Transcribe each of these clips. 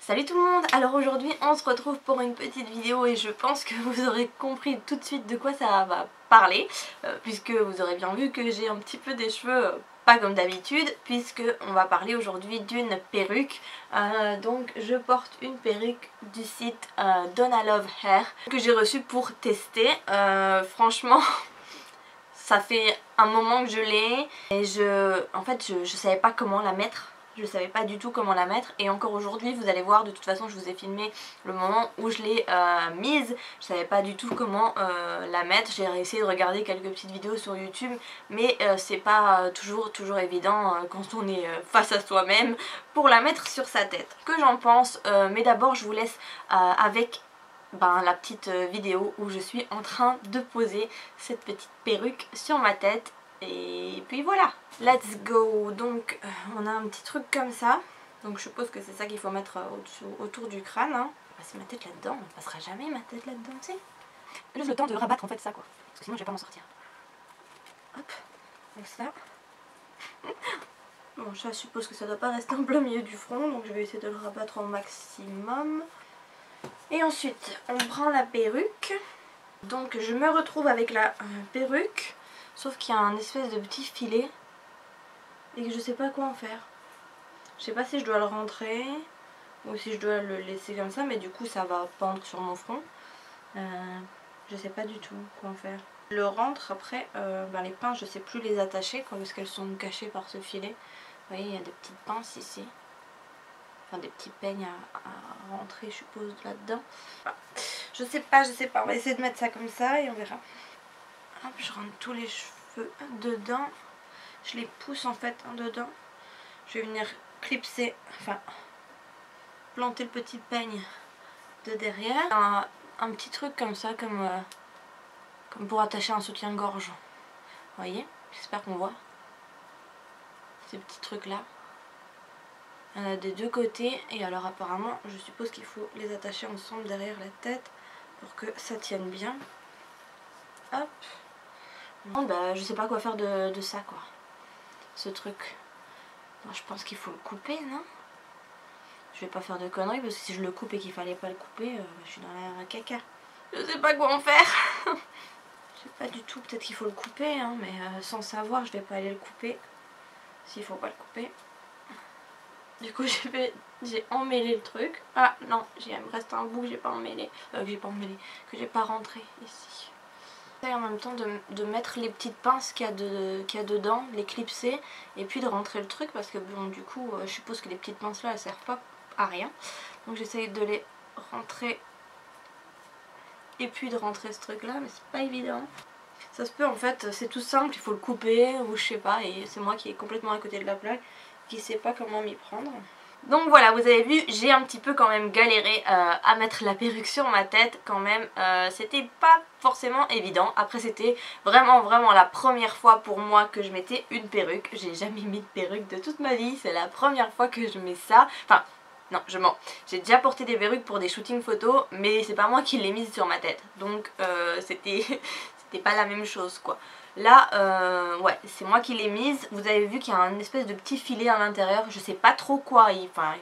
Salut tout le monde. Alors aujourd'hui on se retrouve pour une petite vidéo et je pense que vous aurez compris tout de suite de quoi ça va parler, puisque vous aurez bien vu que j'ai un petit peu des cheveux pas comme d'habitude, puisque on va parler aujourd'hui d'une perruque. Donc je porte une perruque du site Donna Love Hair que j'ai reçue pour tester. Franchement ça fait un moment que je l'ai et je savais pas comment la mettre. Je savais pas du tout comment la mettre et encore aujourd'hui vous allez voir, de toute façon je vous ai filmé le moment où je l'ai mise. Je savais pas du tout comment la mettre. J'ai essayé de regarder quelques petites vidéos sur YouTube mais c'est pas toujours évident quand on est face à soi-même pour la mettre sur sa tête. Que j'en pense, mais d'abord je vous laisse avec la petite vidéo où je suis en train de poser cette petite perruque sur ma tête. Et puis voilà, let's go. Donc on a un petit truc comme ça. Donc je suppose que c'est ça qu'il faut mettre autour du crâne, hein. On va passer ma tête là-dedans, on ne passera jamais ma tête là-dedans, tu sais. Juste le temps de rabattre en fait ça quoi, parce que sinon je vais pas m'en sortir. Hop, comme ça. Bon, je suppose que ça doit pas rester en plein milieu du front, donc je vais essayer de le rabattre au maximum. Et ensuite on prend la perruque. Donc je me retrouve avec la perruque, sauf qu'il y a un espèce de petit filet et que je sais pas quoi en faire. Je sais pas si je dois le rentrer ou si je dois le laisser comme ça, mais du coup ça va pendre sur mon front. Je sais pas du tout quoi en faire. Je le rentre après, les pinces je sais plus les attacher quoi, parce qu'elles sont cachées par ce filet. Vous voyez, il y a des petites pinces ici. Enfin des petits peignes à rentrer je suppose là-dedans. Voilà. Je sais pas, on va essayer de mettre ça comme ça et on verra. Hop, je rentre tous les cheveux dedans. Je les pousse en fait dedans. Je vais venir clipser, enfin planter le petit peigne de derrière. Un petit truc comme ça, comme pour attacher un soutien-gorge. Vous voyez, j'espère qu'on voit ces petits trucs là. Il y en a des deux côtés et alors apparemment je suppose qu'il faut les attacher ensemble derrière la tête pour que ça tienne bien. Hop. Bon, je sais pas quoi faire de ça quoi. Ce truc. Bon, je pense qu'il faut le couper, non? Je vais pas faire de conneries parce que si je le coupe et qu'il fallait pas le couper, je suis dans la caca. Je sais pas quoi en faire. Je sais pas du tout, peut-être qu'il faut le couper hein, mais sans savoir je vais pas aller le couper s'il faut pas le couper. Du coup j'ai emmêlé le truc. Ah non, il me reste un bout que j'ai pas emmêlé. Que j'ai pas rentré ici. Et en même temps de mettre les petites pinces qu'il y a dedans, les clipser et puis de rentrer le truc parce que bon du coup je suppose que les petites pinces là elles servent pas à rien. Donc j'essaye de les rentrer et puis de rentrer ce truc là mais c'est pas évident. Ça se peut en fait, c'est tout simple, il faut le couper ou je sais pas et c'est moi qui est complètement à côté de la plaque qui sait pas comment m'y prendre. Donc voilà, vous avez vu, j'ai un petit peu quand même galéré à mettre la perruque sur ma tête quand même. C'était pas forcément évident. Après c'était vraiment la première fois pour moi que je mettais une perruque. J'ai jamais mis de perruque de toute ma vie, c'est la première fois que je mets ça. Enfin, non, je mens. J'ai déjà porté des perruques pour des shootings photos, mais c'est pas moi qui l'ai mise sur ma tête. Donc c'était pas la même chose quoi. Là, ouais, c'est moi qui l'ai mise. Vous avez vu qu'il y a un espèce de petit filet à l'intérieur. Je sais pas trop quoi,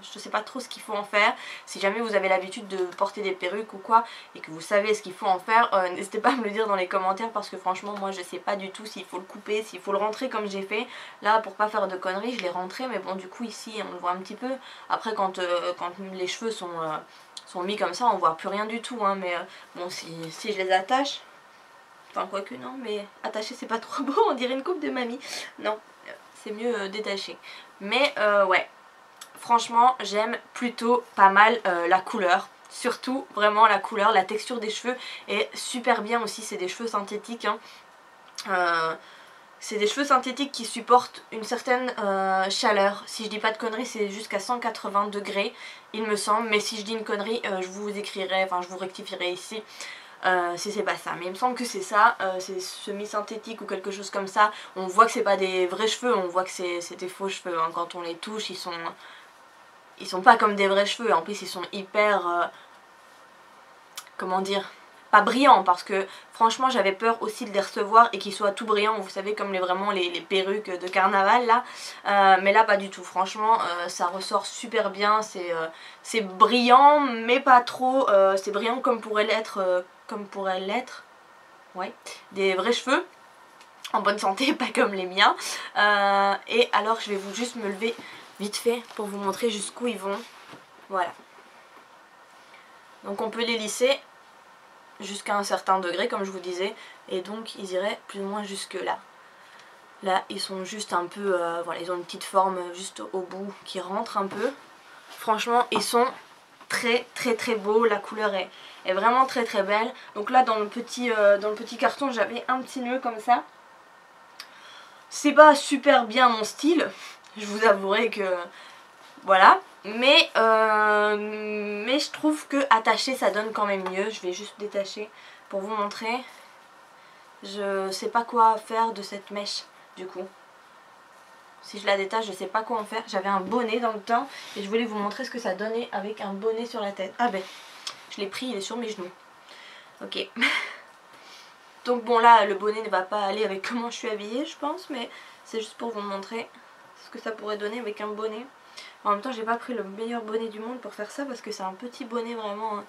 je sais pas trop ce qu'il faut en faire. Si jamais vous avez l'habitude de porter des perruques ou quoi et que vous savez ce qu'il faut en faire, n'hésitez pas à me le dire dans les commentaires parce que franchement moi je sais pas du tout s'il faut le couper, s'il faut le rentrer comme j'ai fait. Là pour pas faire de conneries je l'ai rentré, mais bon du coup ici on le voit un petit peu. Après quand les cheveux sont mis comme ça on voit plus rien du tout hein, mais bon si je les attache... Enfin quoique non, mais attaché c'est pas trop beau, on dirait une coupe de mamie. Non, c'est mieux détaché. Mais ouais, franchement j'aime plutôt pas mal la couleur. Surtout vraiment la couleur, la texture des cheveux est super bien aussi, c'est des cheveux synthétiques hein. C'est des cheveux synthétiques qui supportent une certaine chaleur. Si je dis pas de conneries c'est jusqu'à 180 degrés il me semble. Mais si je dis une connerie je vous écrirai, enfin je vous rectifierai ici. Si c'est pas ça, mais il me semble que c'est ça, c'est semi-synthétique ou quelque chose comme ça. On voit que c'est pas des vrais cheveux, on voit que c'est des faux cheveux hein. Quand on les touche ils sont pas comme des vrais cheveux, en plus ils sont hyper comment dire, pas brillants, parce que franchement j'avais peur aussi de les recevoir et qu'ils soient tout brillants, vous savez comme vraiment les perruques de carnaval là, mais là pas du tout, franchement ça ressort super bien, c'est brillant mais pas trop, c'est brillant comme pourrait l'être, ouais, des vrais cheveux en bonne santé, pas comme les miens. Et alors je vais juste me lever vite fait pour vous montrer jusqu'où ils vont, voilà. Donc on peut les lisser jusqu'à un certain degré comme je vous disais, et donc ils iraient plus ou moins jusque là. Là ils sont juste un peu, voilà, ils ont une petite forme juste au bout qui rentre un peu. Franchement ils sont très beaux, la couleur est vraiment très belle. Donc là dans le petit carton j'avais un petit nœud comme ça. C'est pas super bien mon style, je vous avouerai que voilà. Mais je trouve que attaché ça donne quand même mieux. Je vais juste détacher pour vous montrer. Je sais pas quoi faire de cette mèche du coup. Si je la détache je sais pas quoi en faire. J'avais un bonnet dans le temps et je voulais vous montrer ce que ça donnait avec un bonnet sur la tête. Ah ben je l'ai pris, il est sur mes genoux. Ok. Donc bon là le bonnet ne va pas aller avec comment je suis habillée je pense, mais c'est juste pour vous montrer ce que ça pourrait donner avec un bonnet. En même temps j'ai pas pris le meilleur bonnet du monde pour faire ça parce que c'est un petit bonnet vraiment.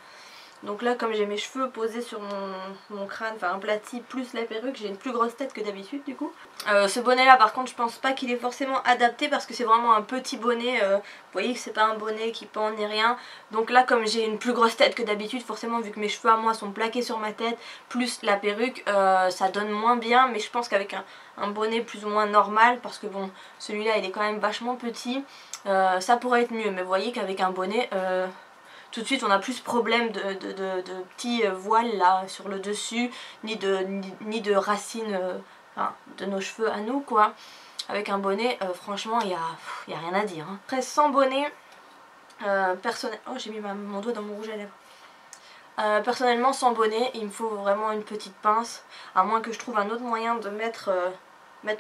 Donc là comme j'ai mes cheveux posés sur mon crâne, enfin aplati plus la perruque, j'ai une plus grosse tête que d'habitude du coup. Ce bonnet là par contre je pense pas qu'il est forcément adapté parce que c'est vraiment un petit bonnet, vous voyez que c'est pas un bonnet qui pend ni rien. Donc là comme j'ai une plus grosse tête que d'habitude, forcément vu que mes cheveux à moi sont plaqués sur ma tête plus la perruque, ça donne moins bien. Mais je pense qu'avec un bonnet plus ou moins normal, parce que bon celui-là il est quand même vachement petit, ça pourrait être mieux. Mais vous voyez qu'avec un bonnet tout de suite on a plus problème de petits voiles là sur le dessus, ni de racines enfin, de nos cheveux à nous quoi. Avec un bonnet franchement il y a rien à dire hein. Après sans bonnet, oh j'ai mis mon doigt dans mon rouge à lèvres. Personnellement sans bonnet il me faut vraiment une petite pince, à moins que je trouve un autre moyen de mettre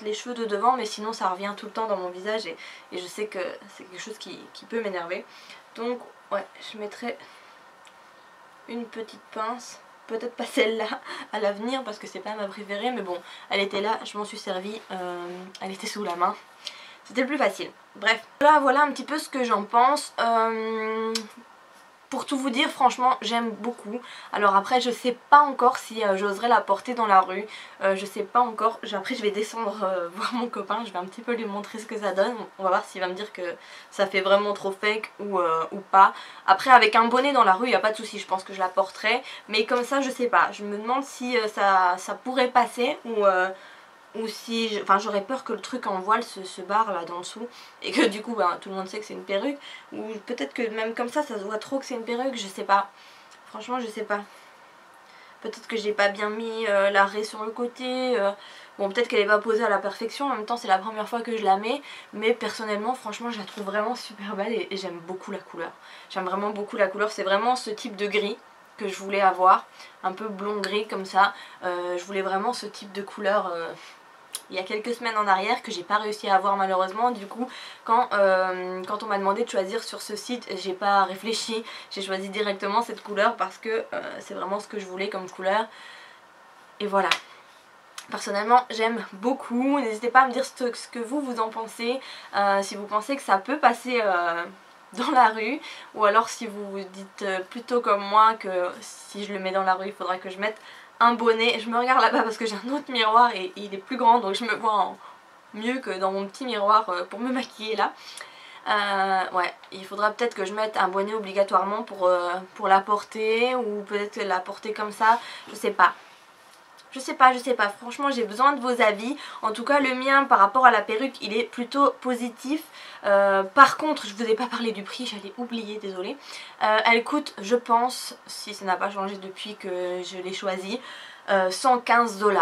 les cheveux de devant, mais sinon ça revient tout le temps dans mon visage et je sais que c'est quelque chose qui peut m'énerver. Donc ouais, je mettrai une petite pince, peut-être pas celle-là à l'avenir parce que c'est pas ma préférée, mais bon, elle était là, je m'en suis servie, elle était sous la main, c'était le plus facile. Bref, voilà un petit peu ce que j'en pense. Pour tout vous dire, franchement, j'aime beaucoup. Alors après, je sais pas encore si j'oserais la porter dans la rue. Je sais pas encore. Après, je vais descendre voir mon copain. Je vais un petit peu lui montrer ce que ça donne. On va voir s'il va me dire que ça fait vraiment trop fake ou pas. Après, avec un bonnet dans la rue, il n'y a pas de souci. Je pense que je la porterai. Mais comme ça, je sais pas. Je me demande si ça pourrait passer ou si, enfin j'aurais peur que le truc en voile se barre là d'en dessous et que du coup ben, tout le monde sait que c'est une perruque, ou peut-être que même comme ça se voit trop que c'est une perruque, je sais pas, franchement je sais pas. Peut-être que j'ai pas bien mis la raie sur le côté, bon peut-être qu'elle est pas posée à la perfection, en même temps c'est la première fois que je la mets, mais personnellement franchement je la trouve vraiment super belle et j'aime beaucoup la couleur. J'aime vraiment beaucoup la couleur, c'est vraiment ce type de gris que je voulais avoir, un peu blond gris comme ça, je voulais vraiment ce type de couleur il y a quelques semaines en arrière que j'ai pas réussi à avoir malheureusement. Du coup quand on m'a demandé de choisir sur ce site, j'ai pas réfléchi, j'ai choisi directement cette couleur parce que c'est vraiment ce que je voulais comme couleur et voilà. Personnellement j'aime beaucoup, n'hésitez pas à me dire ce que vous en pensez, si vous pensez que ça peut passer dans la rue, ou alors si vous vous dites plutôt comme moi que si je le mets dans la rue il faudra que je mette un bonnet. Je me regarde là-bas parce que j'ai un autre miroir et il est plus grand, donc je me vois mieux que dans mon petit miroir pour me maquiller là. Ouais, il faudra peut-être que je mette un bonnet obligatoirement pour la porter, ou peut-être la porter comme ça, je sais pas. Je sais pas, franchement j'ai besoin de vos avis. En tout cas le mien par rapport à la perruque il est plutôt positif. Par contre je vous ai pas parlé du prix, j'allais oublier, désolée. Elle coûte, je pense, si ça n'a pas changé depuis que je l'ai choisie, 115 $.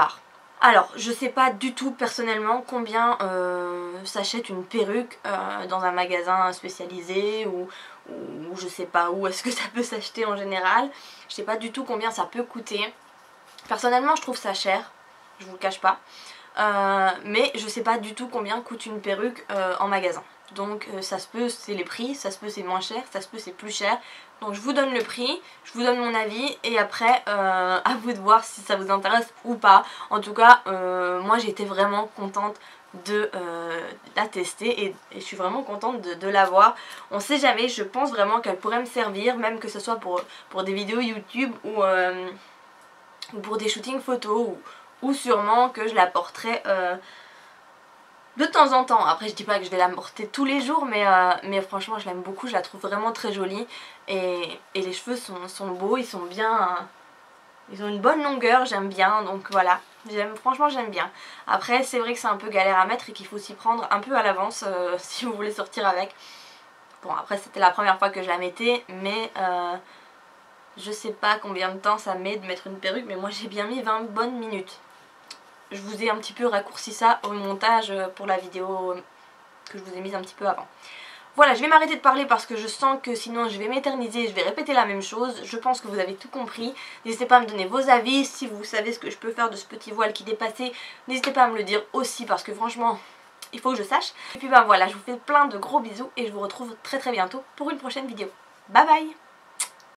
Alors je sais pas du tout personnellement combien s'achète une perruque dans un magasin spécialisé ou je sais pas où est-ce que ça peut s'acheter en général. Je sais pas du tout combien ça peut coûter. Personnellement je trouve ça cher, je vous le cache pas, mais je sais pas du tout combien coûte une perruque en magasin. Donc ça se peut c'est les prix, ça se peut c'est moins cher, ça se peut c'est plus cher. Donc je vous donne le prix, je vous donne mon avis et après à vous de voir si ça vous intéresse ou pas. En tout cas moi j'ai été vraiment contente de la tester et je suis vraiment contente de l'avoir. On sait jamais, je pense vraiment qu'elle pourrait me servir, même que ce soit pour des vidéos YouTube ou pour des shootings photos ou sûrement que je la porterai de temps en temps. Après je dis pas que je vais la porter tous les jours mais franchement je l'aime beaucoup, je la trouve vraiment très jolie et les cheveux sont beaux, ils sont bien, ils ont une bonne longueur, j'aime bien, donc voilà, franchement j'aime bien. Après c'est vrai que c'est un peu galère à mettre et qu'il faut s'y prendre un peu à l'avance si vous voulez sortir avec. Bon après c'était la première fois que je la mettais mais je sais pas combien de temps ça met de mettre une perruque mais moi j'ai bien mis 20 bonnes minutes. Je vous ai un petit peu raccourci ça au montage pour la vidéo que je vous ai mise un petit peu avant. Voilà, je vais m'arrêter de parler parce que je sens que sinon je vais m'éterniser et je vais répéter la même chose. Je pense que vous avez tout compris. N'hésitez pas à me donner vos avis. Si vous savez ce que je peux faire de ce petit voile qui dépassait, n'hésitez pas à me le dire aussi parce que franchement, il faut que je sache. Et puis ben voilà, je vous fais plein de gros bisous et je vous retrouve très bientôt pour une prochaine vidéo. Bye bye!